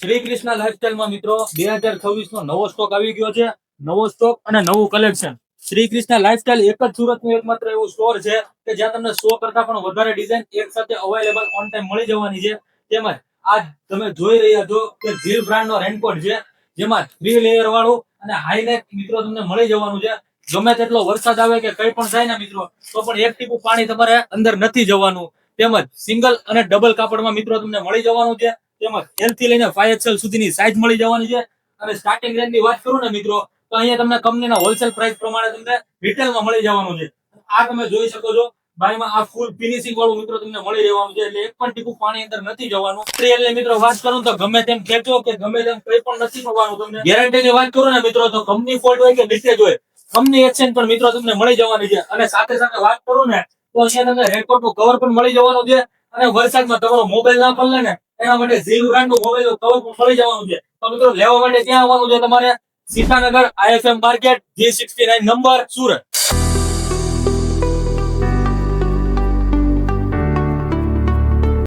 શ્રી કૃષ્ણ લાઇફસ્ટાઈલમાં મિત્રો 2026 નો નવો સ્ટોક આવી ગયો છે. નવો સ્ટોક અને નવું કલેક્શન. શ્રી કૃષ્ણ લાઇફસ્ટાઈલ એક જ સુરતનું એકમાત્ર એવું સ્ટોર છે કે જ્યાં તમને 100 કરતા પણ વધારે ડિઝાઇન એક સાથે અવેલેબલ ઓન ટાઈમ મળી જવાની છે. તેમજ આજ તમે જોઈ રહ્યા છો કે ઝીલ બ્રાન્ડનો રેનકોટ છે, જેમાં 3 લેયર વાળું અને હાઈનેક મિત્રો તમને મળી જવાનું છે. ગમે તેટલો વરસાદ આવે કે કંઈ પણ થાય ને મિત્રો, તો પણ એક ટીપું પાણી તમારે અંદર નથી જવાનું. તેમજ સિંગલ અને ડબલ કાપડમાં મિત્રો તમને મળી જવાનું છે. તેમજ L થી લઈને 5XL સુધીની સાઈઝ મળી જવાની છે. અને સ્ટાર્ટિંગ રેન્જની વાત કરું ને મિત્રો, તો અહીંયા તમને કંપનીના હોલસેલ પ્રાઇસ પ્રમાણે તમને રિટેલમાં મળી જવાનું છે. આ તમે જોઈ શકો છો બાયમાં આ ફૂલ ફિનિશિંગ વાળું મિત્રો તમને મળી રહેવાનું છે. એટલે એક પણ ટીપું પાણી અંદર નથી જવાનું. એટલે મિત્રો વાત કરું તો ગમે તેમ ખેંચો કે ગમે તેમ કંઈ પણ નથી થવાનું. તમને ગેરંટીની વાત કરું ને મિત્રો, તો કંપની ફોલ્ટ હોય કે મિસ્ટેક હોય, કંપની એક્સચેન્જ પણ મિત્રો તમને મળી જવાની છે. અને સાથે સાથે વાત કરું ને તો અહીંયા તમને રેનકોટનું કવર પણ મળી જવાનું છે. અને વરસાદમાં તમારો મોબાઈલ ના પલળે ને એના માટે ઝીલ બ્રાન્ડનું મોબાઈલ કવર પણ મળી જવાનું છે. તો મિત્રો લેવા માટે ક્યાં આવવાનું છે તમારે? Sitanagar IFM market G69 number, Surat.